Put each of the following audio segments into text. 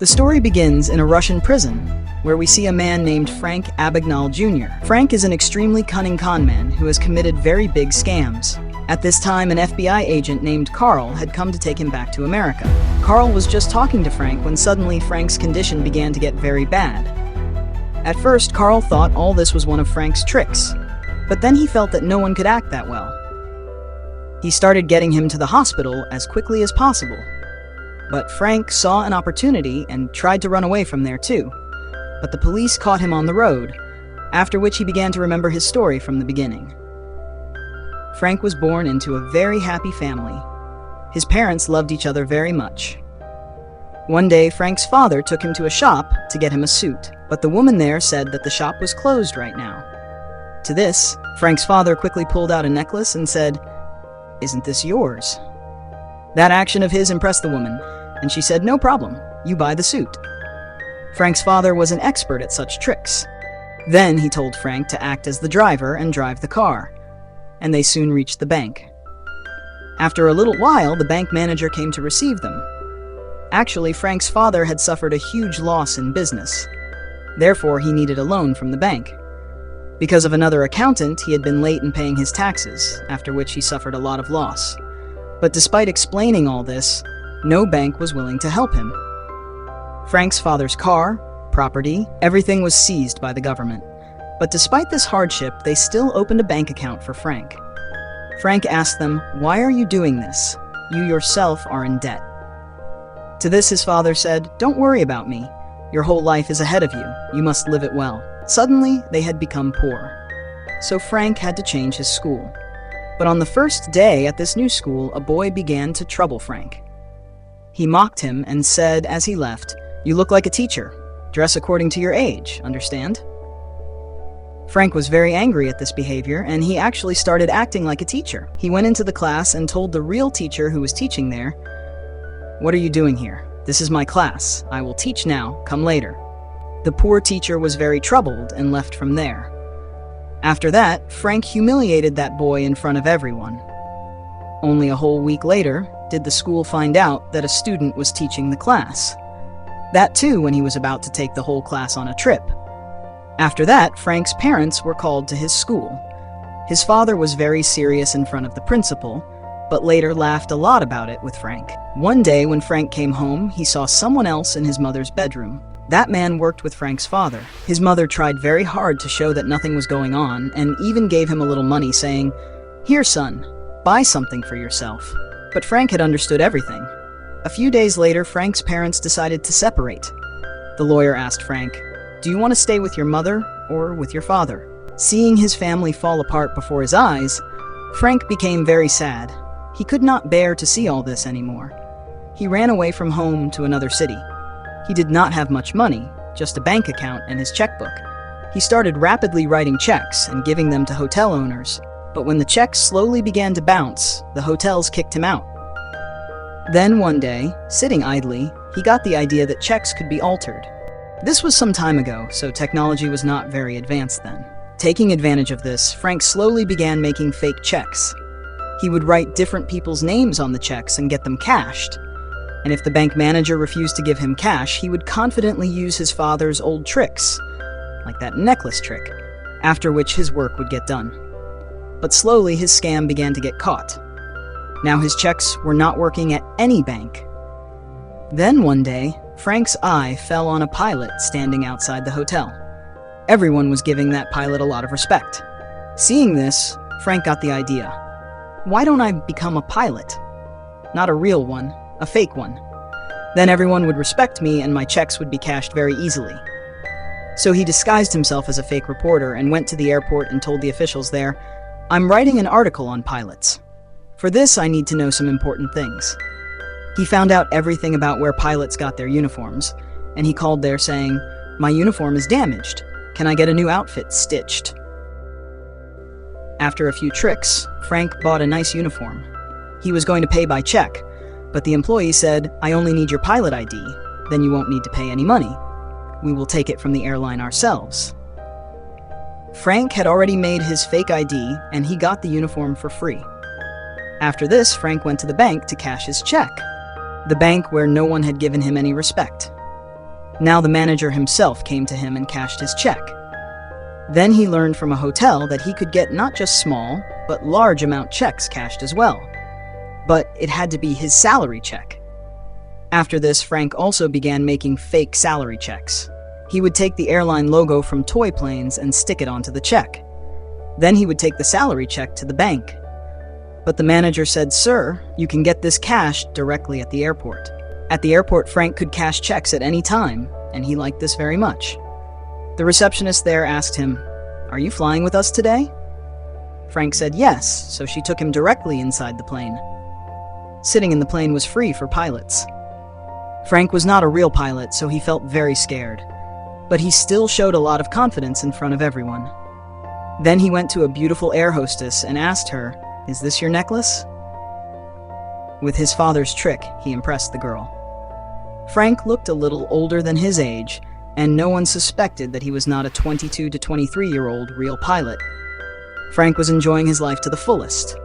The story begins in a Russian prison, where we see a man named Frank Abagnale Jr. Frank is an extremely cunning con man who has committed very big scams. At this time, an FBI agent named Carl had come to take him back to America. Carl was just talking to Frank when suddenly Frank's condition began to get very bad. At first, Carl thought all this was one of Frank's tricks, but then he felt that no one could act that well. He started getting him to the hospital as quickly as possible. But Frank saw an opportunity and tried to run away from there too. But the police caught him on the road, after which he began to remember his story from the beginning. Frank was born into a very happy family. His parents loved each other very much. One day, Frank's father took him to a shop to get him a suit, but the woman there said that the shop was closed right now. To this, Frank's father quickly pulled out a necklace and said, "Isn't this yours?" That action of his impressed the woman, and she said, "No problem, you buy the suit." Frank's father was an expert at such tricks. Then he told Frank to act as the driver and drive the car, and they soon reached the bank. After a little while, the bank manager came to receive them. Actually, Frank's father had suffered a huge loss in business. Therefore, he needed a loan from the bank. Because of another accountant, he had been late in paying his taxes, after which he suffered a lot of loss. But despite explaining all this, no bank was willing to help him. Frank's father's car, property, everything was seized by the government. But despite this hardship, they still opened a bank account for Frank. Frank asked them, "Why are you doing this? You yourself are in debt." To this, his father said, "Don't worry about me. Your whole life is ahead of you. You must live it well." Suddenly, they had become poor. So Frank had to change his school. But on the first day at this new school, a boy began to trouble Frank. He mocked him and said as he left, "You look like a teacher. Dress according to your age, understand?" Frank was very angry at this behavior, and he actually started acting like a teacher. He went into the class and told the real teacher who was teaching there, "What are you doing here? This is my class. I will teach now. Come later." The poor teacher was very troubled and left from there. After that, Frank humiliated that boy in front of everyone. Only a whole week later, did the school find out that a student was teaching the class. That too when he was about to take the whole class on a trip. After that, Frank's parents were called to his school. His father was very serious in front of the principal, but later laughed a lot about it with Frank. One day when Frank came home, he saw someone else in his mother's bedroom. That man worked with Frank's father. His mother tried very hard to show that nothing was going on and even gave him a little money saying, "Here, son, buy something for yourself." But Frank had understood everything. A few days later, Frank's parents decided to separate. The lawyer asked Frank, "Do you want to stay with your mother or with your father?" Seeing his family fall apart before his eyes, Frank became very sad. He could not bear to see all this anymore. He ran away from home to another city. He did not have much money, just a bank account and his checkbook. He started rapidly writing checks and giving them to hotel owners. But when the checks slowly began to bounce, the hotels kicked him out. Then one day, sitting idly, he got the idea that checks could be altered. This was some time ago, so technology was not very advanced then. Taking advantage of this, Frank slowly began making fake checks. He would write different people's names on the checks and get them cashed. And if the bank manager refused to give him cash, he would confidently use his father's old tricks, like that necklace trick, after which his work would get done. But slowly his scam began to get caught. Now his checks were not working at any bank. Then one day, Frank's eye fell on a pilot standing outside the hotel. Everyone was giving that pilot a lot of respect. Seeing this, Frank got the idea. Why don't I become a pilot? Not a real one, a fake one. Then everyone would respect me and my checks would be cashed very easily. So he disguised himself as a fake reporter and went to the airport and told the officials there, "I'm writing an article on pilots. For this, I need to know some important things." He found out everything about where pilots got their uniforms, and he called there saying, "My uniform is damaged. Can I get a new outfit stitched?" After a few tricks, Frank bought a nice uniform. He was going to pay by check, but the employee said, "I only need your pilot ID. Then you won't need to pay any money. We will take it from the airline ourselves." Frank had already made his fake ID, and he got the uniform for free. After this, Frank went to the bank to cash his check. The bank where no one had given him any respect. Now the manager himself came to him and cashed his check. Then he learned from a hotel that he could get not just small, but large amount checks cashed as well. But it had to be his salary check. After this, Frank also began making fake salary checks. He would take the airline logo from toy planes and stick it onto the check. Then he would take the salary check to the bank. But the manager said, "Sir, you can get this cashed directly at the airport." At the airport, Frank could cash checks at any time, and he liked this very much. The receptionist there asked him, "Are you flying with us today?" Frank said yes, so she took him directly inside the plane. Sitting in the plane was free for pilots. Frank was not a real pilot, so he felt very scared. But he still showed a lot of confidence in front of everyone. Then he went to a beautiful air hostess and asked her, "Is this your necklace?" With his father's trick, he impressed the girl. Frank looked a little older than his age, and no one suspected that he was not a 22 to 23-year-old real pilot. Frank was enjoying his life to the fullest.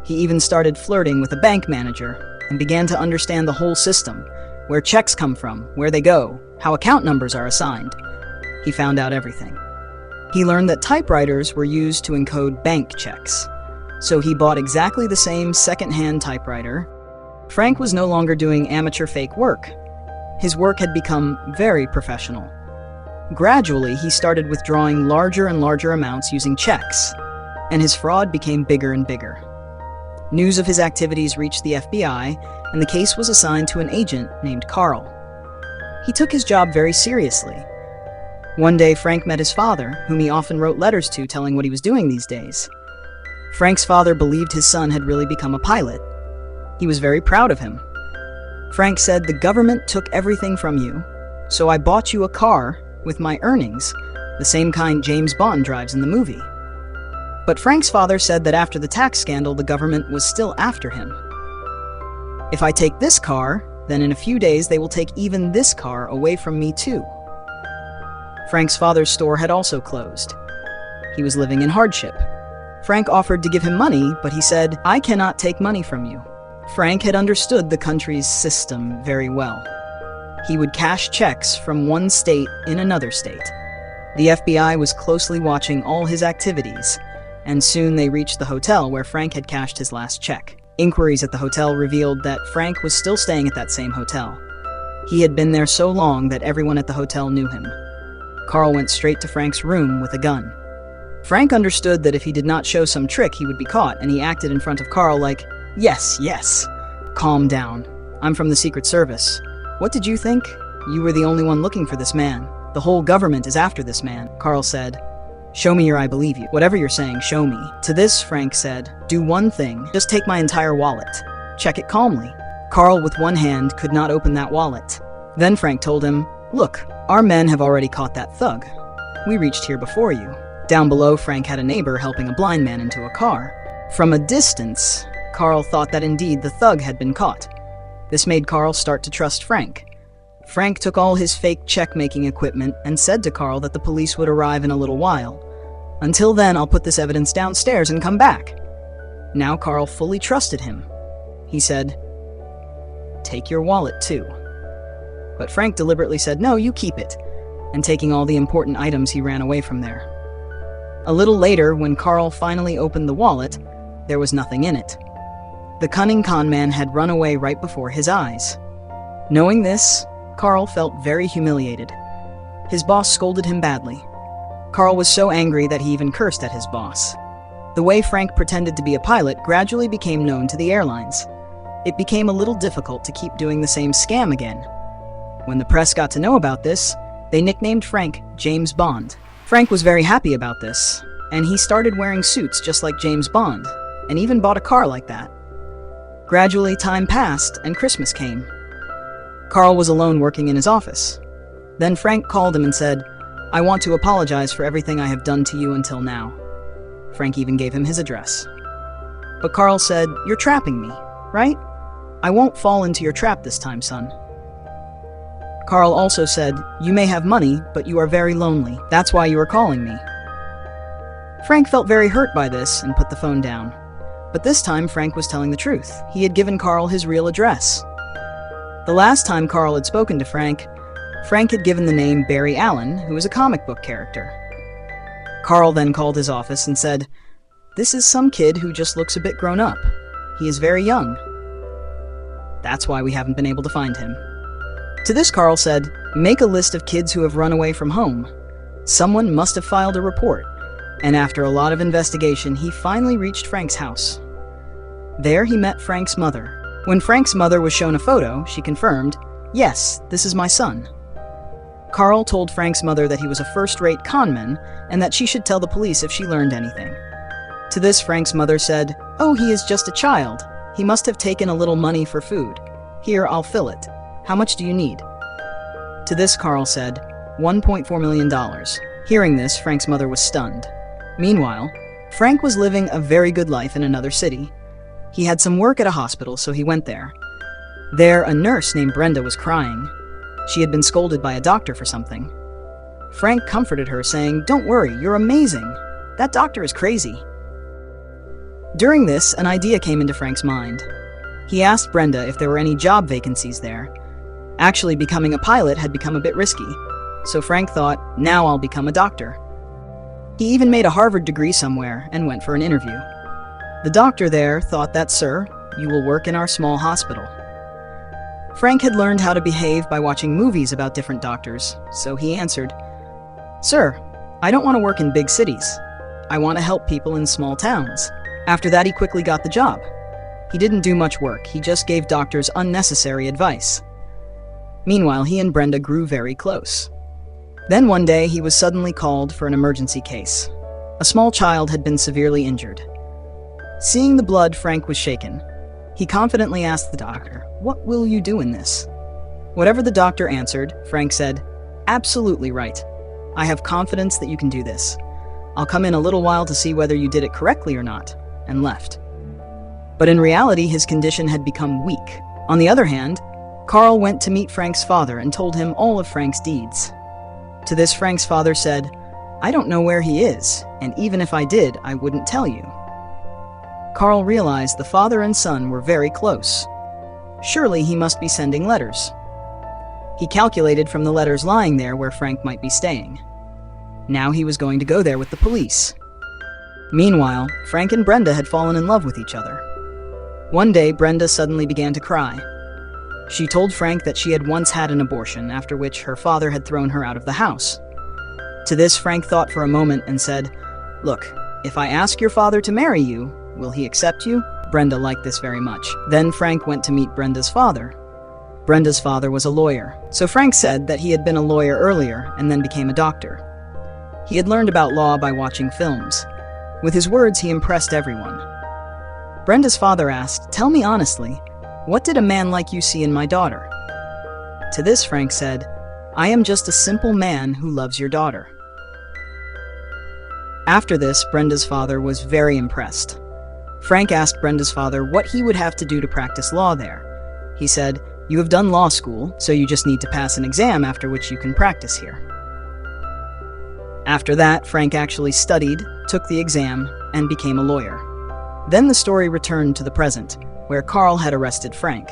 He even started flirting with a bank manager and began to understand the whole system, where checks come from, where they go, how account numbers are assigned. He found out everything. He learned that typewriters were used to encode bank checks, so he bought exactly the same second-hand typewriter. Frank was no longer doing amateur fake work. His work had become very professional. Gradually, he started withdrawing larger and larger amounts using checks, and his fraud became bigger and bigger. News of his activities reached the FBI, and the case was assigned to an agent named Carl. He took his job very seriously. One day, Frank met his father, whom he often wrote letters to telling what he was doing these days. Frank's father believed his son had really become a pilot. He was very proud of him. Frank said, "The government took everything from you, so I bought you a car with my earnings, the same kind James Bond drives in the movie." But Frank's father said that after the tax scandal, the government was still after him. "If I take this car, then in a few days they will take even this car away from me too." Frank's father's store had also closed. He was living in hardship. Frank offered to give him money, but he said, "I cannot take money from you." Frank had understood the country's system very well. He would cash checks from one state in another state. The FBI was closely watching all his activities, and soon they reached the hotel where Frank had cashed his last check. Inquiries at the hotel revealed that Frank was still staying at that same hotel. He had been there so long that everyone at the hotel knew him. Carl went straight to Frank's room with a gun. Frank understood that if he did not show some trick, he would be caught, and he acted in front of Carl like, "Yes, yes. Calm down. I'm from the Secret Service. What did you think? You were the only one looking for this man. The whole government is after this man." Carl said, "Show me or I believe you. Whatever you're saying, show me." To this, Frank said, "Do one thing. Just take my entire wallet. Check it calmly." Carl, with one hand, could not open that wallet. Then Frank told him, "Look, our men have already caught that thug. We reached here before you." Down below, Frank had a neighbor helping a blind man into a car. From a distance, Carl thought that indeed the thug had been caught. This made Carl start to trust Frank. Frank took all his fake check-making equipment and said to Carl that the police would arrive in a little while. "Until then, I'll put this evidence downstairs and come back." Now Carl fully trusted him. He said, "Take your wallet too." But Frank deliberately said, "No, you keep it." And taking all the important items, he ran away from there. A little later, when Carl finally opened the wallet, there was nothing in it. The cunning con man had run away right before his eyes. Knowing this, Carl felt very humiliated. His boss scolded him badly. Carl was so angry that he even cursed at his boss. The way Frank pretended to be a pilot gradually became known to the airlines. It became a little difficult to keep doing the same scam again. When the press got to know about this, they nicknamed Frank James Bond. Frank was very happy about this, and he started wearing suits just like James Bond, and even bought a car like that. Gradually, time passed, and Christmas came. Carl was alone working in his office. Then Frank called him and said, "I want to apologize for everything I have done to you until now." Frank even gave him his address. But Carl said, "You're trapping me, right? I won't fall into your trap this time, son." Carl also said, "You may have money, but you are very lonely. That's why you are calling me." Frank felt very hurt by this and put the phone down. But this time, Frank was telling the truth. He had given Carl his real address. The last time Carl had spoken to Frank, Frank had given the name Barry Allen, who was a comic book character. Carl then called his office and said, "This is some kid who just looks a bit grown up. He is very young. That's why we haven't been able to find him." To this, Carl said, "Make a list of kids who have run away from home. Someone must have filed a report." And after a lot of investigation, he finally reached Frank's house. There he met Frank's mother. When Frank's mother was shown a photo, she confirmed, "Yes, this is my son." Carl told Frank's mother that he was a first-rate conman and that she should tell the police if she learned anything. To this, Frank's mother said, "Oh, he is just a child. He must have taken a little money for food. Here, I'll fill it. How much do you need?" To this, Carl said, $1.4 million. Hearing this, Frank's mother was stunned. Meanwhile, Frank was living a very good life in another city. He had some work at a hospital, so he went there. There, a nurse named Brenda was crying. She had been scolded by a doctor for something. Frank comforted her, saying, "Don't worry, you're amazing. That doctor is crazy." During this, an idea came into Frank's mind. He asked Brenda if there were any job vacancies there. Actually, becoming a pilot had become a bit risky, so Frank thought, now I'll become a doctor. He even made a Harvard degree somewhere and went for an interview. The doctor there thought that, "Sir, you will work in our small hospital." Frank had learned how to behave by watching movies about different doctors, so he answered, "Sir, I don't want to work in big cities. I want to help people in small towns." After that, he quickly got the job. He didn't do much work, he just gave doctors unnecessary advice. Meanwhile, he and Brenda grew very close. Then one day, he was suddenly called for an emergency case. A small child had been severely injured. Seeing the blood, Frank was shaken. He confidently asked the doctor, "What will you do in this?" Whatever the doctor answered, Frank said, "Absolutely right. I have confidence that you can do this. I'll come in a little while to see whether you did it correctly or not," and left. But in reality, his condition had become weak. On the other hand, Carl went to meet Frank's father and told him all of Frank's deeds. To this, Frank's father said, "I don't know where he is, and even if I did, I wouldn't tell you." Carl realized the father and son were very close. Surely he must be sending letters. He calculated from the letters lying there where Frank might be staying. Now he was going to go there with the police. Meanwhile, Frank and Brenda had fallen in love with each other. One day, Brenda suddenly began to cry. She told Frank that she had once had an abortion, after which her father had thrown her out of the house. To this, Frank thought for a moment and said, "Look, if I ask your father to marry you, will he accept you?" Brenda liked this very much. Then Frank went to meet Brenda's father. Brenda's father was a lawyer, so Frank said that he had been a lawyer earlier and then became a doctor. He had learned about law by watching films. With his words, he impressed everyone. Brenda's father asked, "Tell me honestly, what did a man like you see in my daughter?" To this, Frank said, "I am just a simple man who loves your daughter." After this, Brenda's father was very impressed. Frank asked Brenda's father what he would have to do to practice law there. He said, "You have done law school, so you just need to pass an exam after which you can practice here." After that, Frank actually studied, took the exam, and became a lawyer. Then the story returned to the present, where Carl had arrested Frank.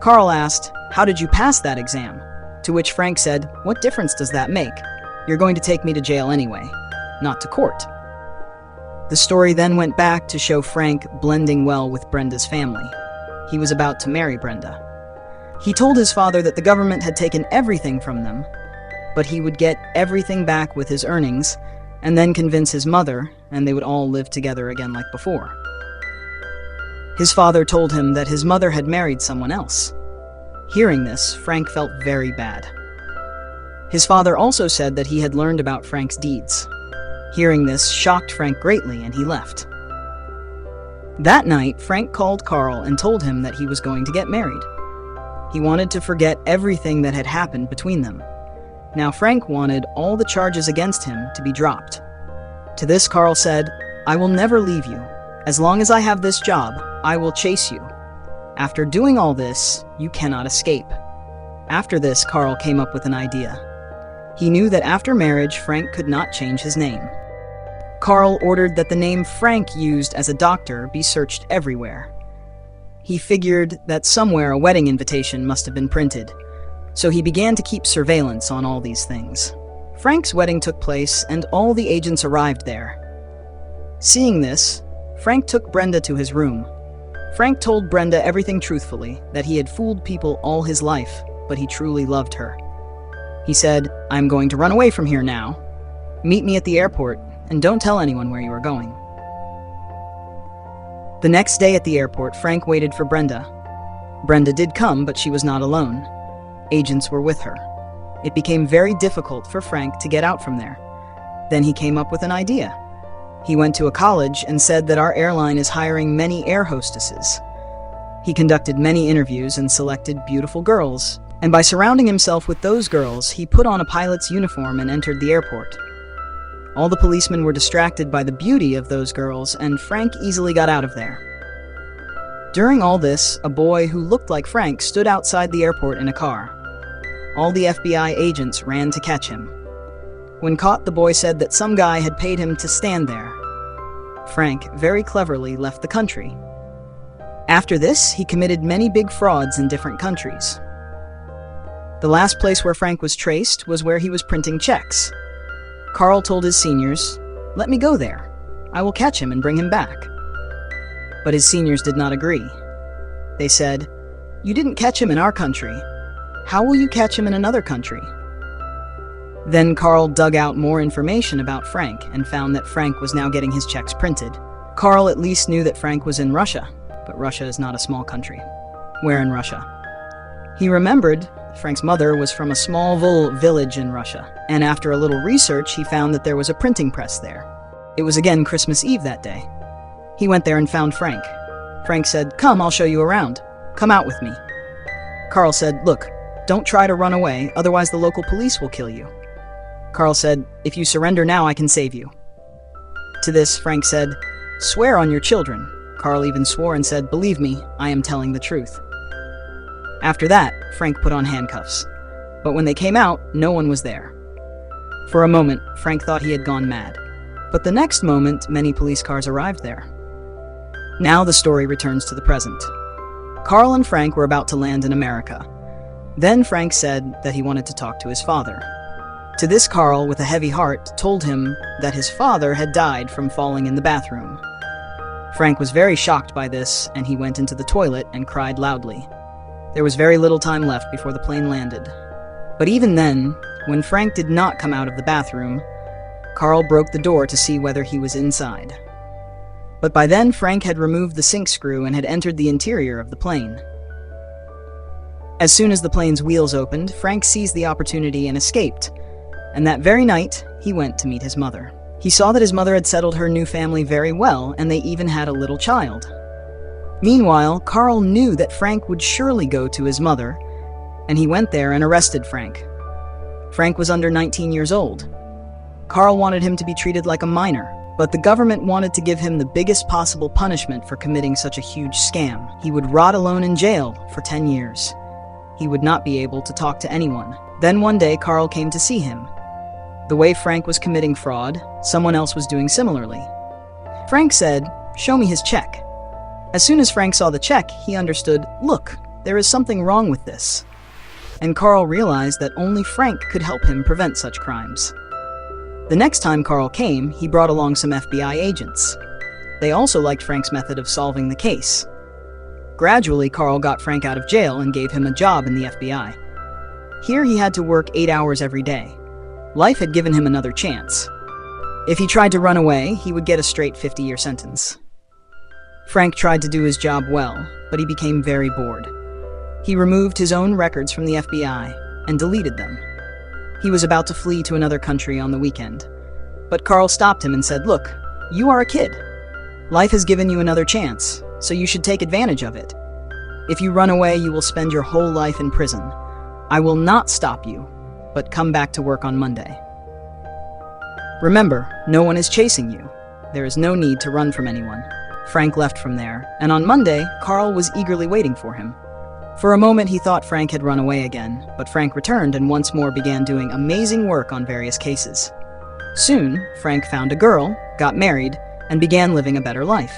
Carl asked, "How did you pass that exam?" To which Frank said, "What difference does that make? You're going to take me to jail anyway, not to court." The story then went back to show Frank blending well with Brenda's family. He was about to marry Brenda. He told his father that the government had taken everything from them, but he would get everything back with his earnings, and then convince his mother, and they would all live together again like before. His father told him that his mother had married someone else. Hearing this, Frank felt very bad. His father also said that he had learned about Frank's deeds. Hearing this shocked Frank greatly, and he left. That night, Frank called Carl and told him that he was going to get married. He wanted to forget everything that had happened between them. Now Frank wanted all the charges against him to be dropped. To this, Carl said, "I will never leave you. As long as I have this job, I will chase you. After doing all this, you cannot escape." After this, Carl came up with an idea. He knew that after marriage, Frank could not change his name. Carl ordered that the name Frank used as a doctor be searched everywhere. He figured that somewhere a wedding invitation must have been printed. So he began to keep surveillance on all these things. Frank's wedding took place, and all the agents arrived there. Seeing this, Frank took Brenda to his room. Frank told Brenda everything truthfully, that he had fooled people all his life, but he truly loved her. He said, "I'm going to run away from here now. Meet me at the airport, and don't tell anyone where you are going." The next day at the airport, Frank waited for Brenda. Brenda did come, but she was not alone. Agents were with her. It became very difficult for Frank to get out from there. Then he came up with an idea. He went to a college and said that our airline is hiring many air hostesses. He conducted many interviews and selected beautiful girls, and by surrounding himself with those girls, he put on a pilot's uniform and entered the airport. All the policemen were distracted by the beauty of those girls, and Frank easily got out of there. During all this, a boy who looked like Frank stood outside the airport in a car. All the FBI agents ran to catch him. When caught, the boy said that some guy had paid him to stand there. Frank very cleverly left the country. After this, he committed many big frauds in different countries. The last place where Frank was traced was where he was printing checks. Carl told his seniors, "Let me go there. I will catch him and bring him back." But his seniors did not agree. They said, "You didn't catch him in our country. How will you catch him in another country?" Then Carl dug out more information about Frank and found that Frank was now getting his checks printed. Carl at least knew that Frank was in Russia, but Russia is not a small country. Where in Russia? He remembered Frank's mother was from a small village in Russia, and after a little research, he found that there was a printing press there. It was again Christmas Eve that day. He went there and found Frank. Frank said, "Come, I'll show you around. Come out with me." Carl said, "Look, don't try to run away, otherwise the local police will kill you." Carl said, "If you surrender now, I can save you." To this, Frank said, "Swear on your children." Carl even swore and said, "Believe me, I am telling the truth." After that, Frank put on handcuffs. But when they came out, no one was there. For a moment, Frank thought he had gone mad. But the next moment, many police cars arrived there. Now the story returns to the present. Carl and Frank were about to land in America. Then Frank said that he wanted to talk to his father. To this, Carl, with a heavy heart, told him that his father had died from falling in the bathroom. Frank was very shocked by this, and he went into the toilet and cried loudly. There was very little time left before the plane landed. But even then, when Frank did not come out of the bathroom, Carl broke the door to see whether he was inside. But by then, Frank had removed the sink screw and had entered the interior of the plane. As soon as the plane's wheels opened, Frank seized the opportunity and escaped. And that very night, he went to meet his mother. He saw that his mother had settled her new family very well, and they even had a little child. Meanwhile, Carl knew that Frank would surely go to his mother, and he went there and arrested Frank. Frank was under 19 years old. Carl wanted him to be treated like a minor, but the government wanted to give him the biggest possible punishment for committing such a huge scam. He would rot alone in jail for 10 years. He would not be able to talk to anyone. Then one day, Carl came to see him. The way Frank was committing fraud, someone else was doing similarly. Frank said, "Show me his check." As soon as Frank saw the check, he understood, look, there is something wrong with this. And Carl realized that only Frank could help him prevent such crimes. The next time Carl came, he brought along some FBI agents. They also liked Frank's method of solving the case. Gradually, Carl got Frank out of jail and gave him a job in the FBI. Here he had to work 8 hours every day. Life had given him another chance. If he tried to run away, he would get a straight 50-year sentence. Frank tried to do his job well, but he became very bored. He removed his own records from the FBI and deleted them. He was about to flee to another country on the weekend. But Carl stopped him and said, "Look, you are a kid. Life has given you another chance, so you should take advantage of it. If you run away, you will spend your whole life in prison. I will not stop you, but come back to work on Monday. Remember, no one is chasing you. There is no need to run from anyone." Frank left from there, and on Monday, Carl was eagerly waiting for him. For a moment, he thought Frank had run away again, but Frank returned and once more began doing amazing work on various cases. Soon, Frank found a girl, got married, and began living a better life.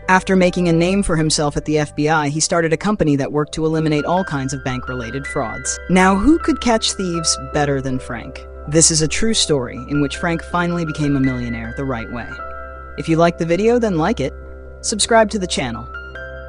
After making a name for himself at the FBI, he started a company that worked to eliminate all kinds of bank-related frauds. Now, who could catch thieves better than Frank? This is a true story in which Frank finally became a millionaire the right way. If you liked the video, then like it, subscribe to the channel,